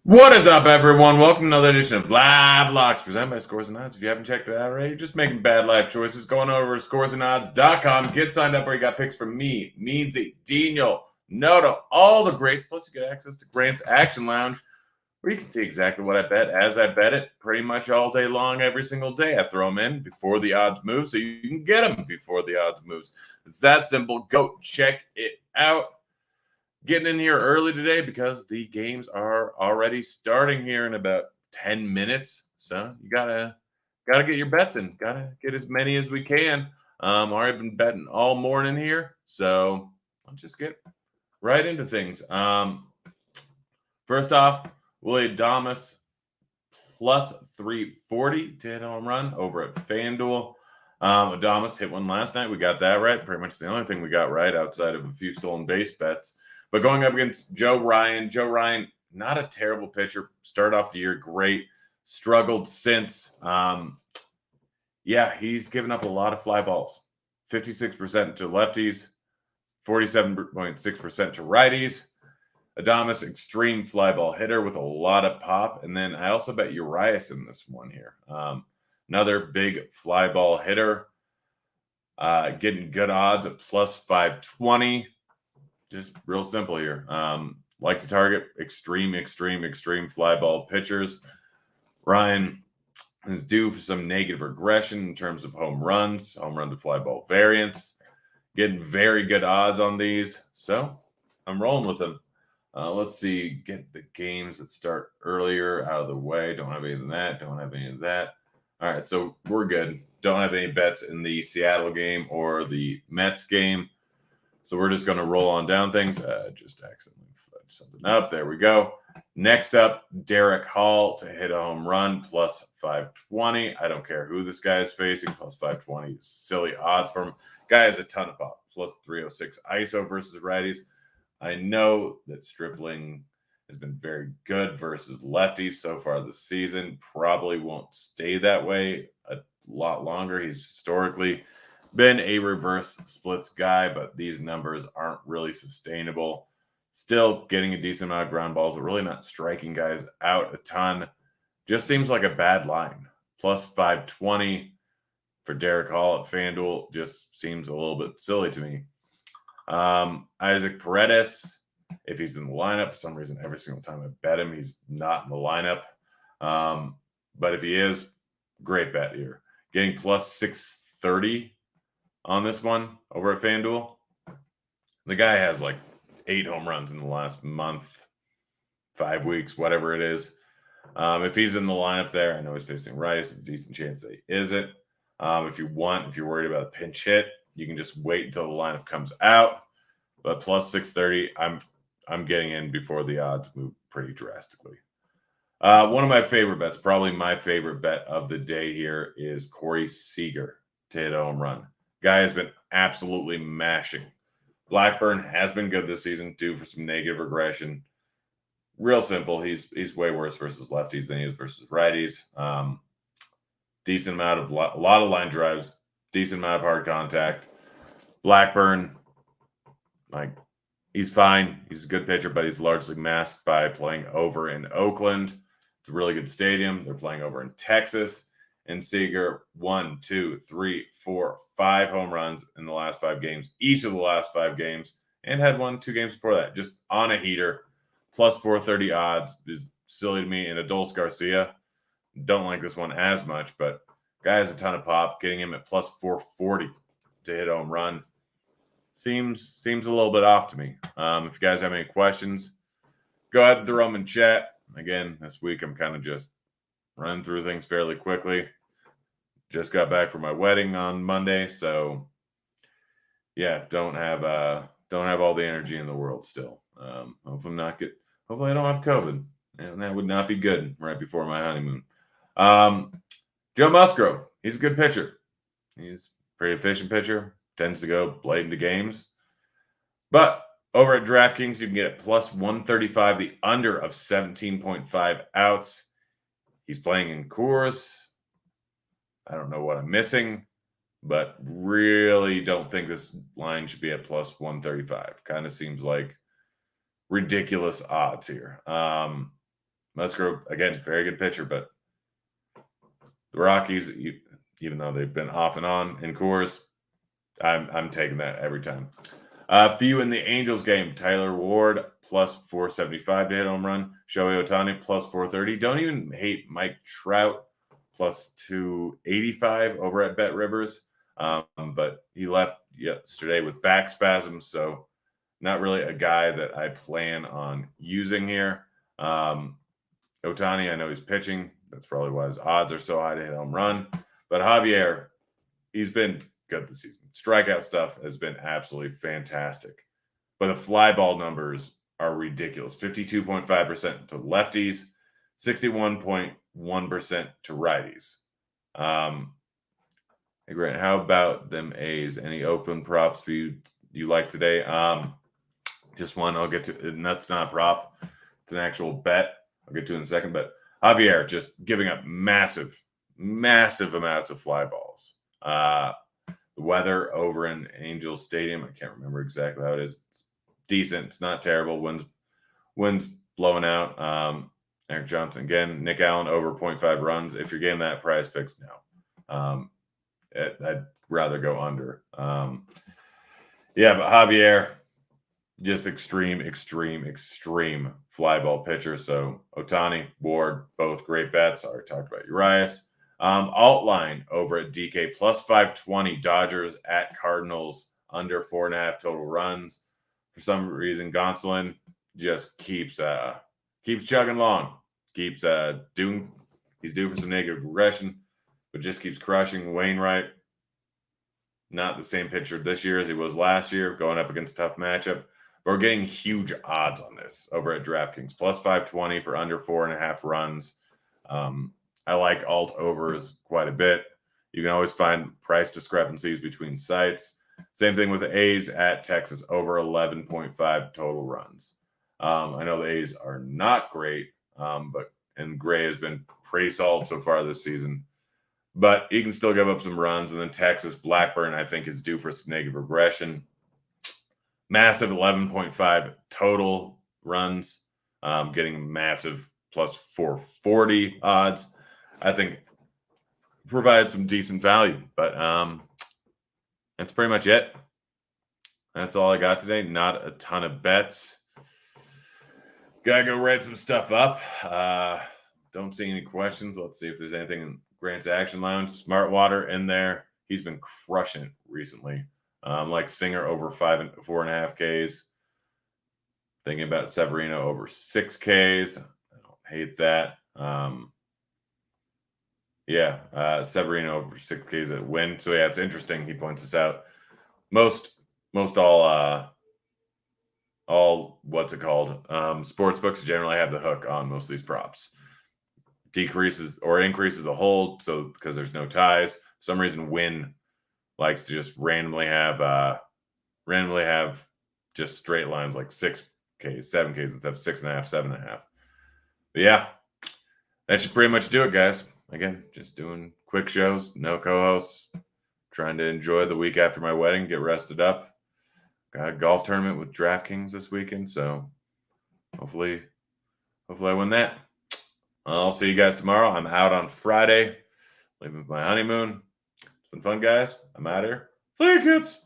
What is up, everyone? Welcome to another edition of Live Locks presented by Scores and Odds. If you haven't checked it out already, you're just making bad life choices. Going over to scoresandodds.com. Get signed up where you got picks from me, Meansy, Dino, Noto, all the greats. Plus, you get access to Grant's Action Lounge, where you can see exactly what I bet as I bet it pretty much all day long, every single day. I throw them in before the odds move, so you can get them before the odds moves. It's that simple. Go check it out. Getting in here early today because the games are already starting here in about 10 minutes. So you gotta get your bets in. Gotta get as many as we can. Already been betting all morning here, so let's just get right into things. First off, Willie Adames plus 340 to hit a home run over at FanDuel. Adames hit one last night. We got that right. Pretty much the only thing we got right outside of a few stolen base bets. But going up against Joe Ryan, not a terrible pitcher. Started off the year great. Struggled since. He's given up a lot of fly balls. 56% to lefties, 47.6% to righties. Adames, extreme fly ball hitter with a lot of pop. And then I also bet Urias in this one here. Another big fly ball hitter. Getting good odds at plus 520. Just real simple here. Like to target extreme fly ball pitchers. Ryan is due for some negative regression in terms of home run to fly ball variance. Getting very good odds on these. So I'm rolling with them. Let's see. Get the games that start earlier out of the way. Don't have any of that. All right, so we're good. Don't have any bets in the Seattle game or the Mets game. So we're just going to roll on down things. Just accidentally fudged something up. There we go. Next up, Derek Hall to hit a home run, plus 520. I don't care who this guy is facing. Plus 520 is silly odds for him. Guy has a ton of pop. Plus 306 ISO versus righties. I know that Stripling has been very good versus lefties so far this season. Probably won't stay that way a lot longer. He's historically been a reverse splits guy, but these numbers aren't really sustainable. Still getting a decent amount of ground balls, but really not striking guys out a ton. Just seems like a bad line. Plus 520 for Derek Hall at FanDuel just seems a little bit silly to me. Isaac Paredes, if he's in the lineup, for some reason, every single time I bet him, he's not in the lineup. But if he is, great bet here. Getting plus 630 on this one over at FanDuel. The guy has like 8 home runs in the last month, 5 weeks, whatever it is. If he's in the lineup there, I know he's facing righties. There's a decent chance that he isn't. If you're worried about a pinch hit, you can just wait until the lineup comes out. But plus 630, I'm getting in before the odds move pretty drastically. One of my favorite bets, probably my favorite bet of the day here, is Corey Seager to hit a home run. Guy has been absolutely mashing. Blackburn has been good this season, due for some negative regression. Real simple. He's way worse versus lefties than he is versus righties. Decent amount of a lot of line drives, decent amount of hard contact. Blackburn, he's fine. He's a good pitcher, but he's largely masked by playing over in Oakland. It's a really good stadium. They're playing over in Texas. And Seager, 1, 2, 3, 4, 5 home runs in the last 5 games, each of the last 5 games, and had 2 games before that, just on a heater. Plus 430 odds is silly to me. And Adolis Garcia, don't like this one as much, but guy has a ton of pop. Getting him at plus 440 to hit a home run seems a little bit off to me. If you guys have any questions, go ahead and throw them in chat. Again, this week I'm kind of just running through things fairly quickly. Just got back from my wedding on Monday, so yeah, don't have all the energy in the world still. Hopefully I don't have COVID, and that would not be good right before my honeymoon. Joe Musgrove, he's a good pitcher. He's a pretty efficient pitcher. Tends to go late into games, but over at DraftKings, you can get it plus 135, the under of 17.5 outs. He's playing in Coors. I don't know what I'm missing, but really don't think this line should be at plus 135. Kind of seems like ridiculous odds here. Musgrove, again, very good pitcher, but the Rockies, even though they've been off and on in Coors, I'm taking that every time. Few in the Angels game. Tyler Ward plus 475 to hit home run. Shohei Ohtani plus 430. Don't even hate Mike Trout plus 285 over at Bet Rivers. But he left yesterday with back spasms, so not really a guy that I plan on using here. Ohtani, I know he's pitching. That's probably why his odds are so high to hit home run. But Javier, he's been good this season. Strikeout stuff has been absolutely fantastic. But the fly ball numbers are ridiculous. 52.5% to lefties, 61.1% to righties. Hey, Grant, how about them A's? Any Oakland props for you like today? Just one I'll get to. And that's not a prop. It's an actual bet. I'll get to in a second. But Javier just giving up massive amounts of fly balls. The weather over in Angels Stadium, I can't remember exactly how it is. It's decent. It's not terrible. Wind's blowing out. Eric Johnson again. Nick Allen over 0.5 runs. If you're getting that, Prize Picks now. I'd rather go under. But Javier, just extreme fly ball pitcher. So Ohtani, Ward, both great bets. I already talked about Urias. Alt line over at DK plus 520. Dodgers at Cardinals under 4.5 total runs. For some reason, Gonsolin just keeps chugging along. He's due for some negative regression, but just keeps crushing. Wainwright, not the same pitcher this year as he was last year, going up against a tough matchup. But we're getting huge odds on this over at DraftKings. Plus 520 for under 4.5 runs. I like alt overs quite a bit. You can always find price discrepancies between sites. Same thing with the A's at Texas, over 11.5 total runs. I know the A's are not great, and Gray has been pretty solid so far this season. But he can still give up some runs. And then Texas, Blackburn, I think, is due for some negative regression. Massive 11.5 total runs, getting massive plus 440 odds. I think provided some decent value. But that's pretty much it. That's all I got today. Not a ton of bets. Gotta go write some stuff up. Don't see any questions. Let's see if there's anything in Grant's Action Lounge. Smart Water in there. He's been crushing it recently. Like Singer over 4.5 Ks. Thinking about Severino over 6 Ks. I don't hate that. Severino over 6 Ks at win. So yeah, it's interesting. He points this out. Most all what's it called? Sports books generally have the hook on most of these props. Decreases or increases the hold, so because there's no ties. For some reason, Win likes to just randomly have just straight lines like 6 Ks, 7 Ks instead of 6.5, 7.5. But yeah, that should pretty much do it, guys. Again, just doing quick shows, no co-hosts, trying to enjoy the week after my wedding, get rested up. Got a golf tournament with DraftKings this weekend, so hopefully I win that. I'll see you guys tomorrow. I'm out on Friday, leaving for my honeymoon. It's been fun, guys. I'm out here. See you, kids.